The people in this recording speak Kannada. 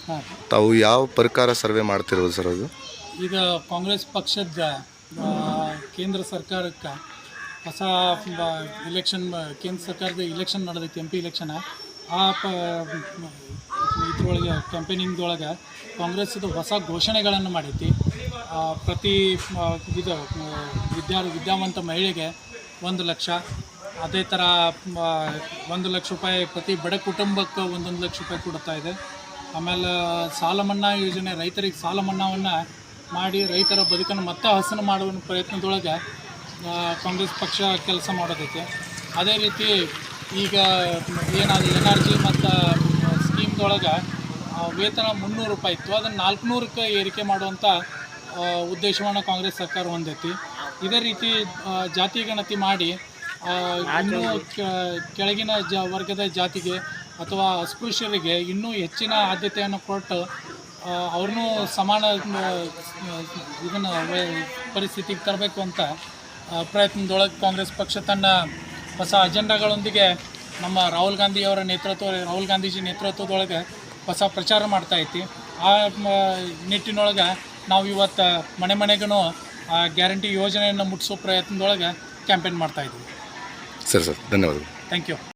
ಹಾಂ. ತಾವು ಯಾವ ಪ್ರಕಾರ ಸರ್ವೆ ಮಾಡ್ತಿರೋದು ಸರ್ ಅದು? ಈಗ ಕಾಂಗ್ರೆಸ್ ಪಕ್ಷದ ಕೇಂದ್ರ ಸರ್ಕಾರಕ್ಕೆ ಹೊಸ ಇಲೆಕ್ಷನ್, ಕೇಂದ್ರ ಸರ್ಕಾರದ ಇಲೆಕ್ಷನ್ ನಡೆದೈತಿ, MP ಇಲೆಕ್ಷನ್. ಆ ಇದ್ರೊಳಗೆ ಕ್ಯಾಂಪೇನಿಂಗ್ದೊಳಗೆ ಕಾಂಗ್ರೆಸ್ದು ಹೊಸ ಘೋಷಣೆಗಳನ್ನು ಮಾಡೈತಿ. ಪ್ರತಿ ಇದು ವಿದ್ಯಾವಂತ ಮಹಿಳೆಗೆ 1 ಲಕ್ಷ, ಅದೇ ಥರ 1 ಲಕ್ಷ ರೂಪಾಯಿ ಪ್ರತಿ ಬಡ ಕುಟುಂಬಕ್ಕೆ 1 ಲಕ್ಷ ರೂಪಾಯಿ ಕೊಡ್ತಾ ಇದೆ. ಆಮೇಲೆ ಸಾಲ ಮನ್ನಾ ಯೋಜನೆ, ರೈತರಿಗೆ ಸಾಲ ಮನ್ನಾವನ್ನು ಮಾಡಿ ರೈತರ ಬದುಕನ್ನು ಮತ್ತೆ ಹಸನು ಮಾಡುವ ಪ್ರಯತ್ನದೊಳಗೆ ಕಾಂಗ್ರೆಸ್ ಪಕ್ಷ ಕೆಲಸ ಮಾಡೋದೈತೆ. ಅದೇ ರೀತಿ ಈಗ ಏನಾದರೂ NRG ಮತ್ತು ಸ್ಕೀಮ್ದೊಳಗೆ ವೇತನ 300 ರೂಪಾಯಿ ಇತ್ತು, ಅದನ್ನು 400ಕ್ಕೆ ಏರಿಕೆ ಮಾಡುವಂಥ ಉದ್ದೇಶವನ್ನು ಕಾಂಗ್ರೆಸ್ ಸರ್ಕಾರ ಹೊಂದೈತಿ. ಇದೇ ರೀತಿ ಜಾತಿ ಗಣತಿ ಮಾಡಿ ಇನ್ನೂ ಕೆಳಗಿನ ವರ್ಗದ ಜಾತಿಗೆ ಅಥವಾ ಅಸ್ಪೃಶ್ಯರಿಗೆ ಇನ್ನೂ ಹೆಚ್ಚಿನ ಆದ್ಯತೆಯನ್ನು ಕೊಟ್ಟು ಅವ್ರನ್ನೂ ಸಮಾನ ಇದನ್ನು ಪರಿಸ್ಥಿತಿಗೆ ತರಬೇಕು ಅಂತ ಪ್ರಯತ್ನದೊಳಗೆ ಕಾಂಗ್ರೆಸ್ ಪಕ್ಷ ತನ್ನ ಹೊಸ ಅಜೆಂಡಾಗಳೊಂದಿಗೆ ನಮ್ಮ ರಾಹುಲ್ ಗಾಂಧೀಜಿ ನೇತೃತ್ವದೊಳಗೆ ಹೊಸ ಪ್ರಚಾರ ಮಾಡ್ತಾಯಿತ್ತು. ಆ ನಿಟ್ಟಿನೊಳಗೆ ನಾವು ಇವತ್ತು ಮನೆಗೂ ಗ್ಯಾರಂಟಿ ಯೋಜನೆಯನ್ನು ಮುಟ್ಟಿಸೋ ಪ್ರಯತ್ನದೊಳಗೆ ಕ್ಯಾಂಪೇನ್ ಮಾಡ್ತಾಯಿದ್ದೀವಿ. ಸರ್ ಧನ್ಯವಾದಗಳು. Thank you.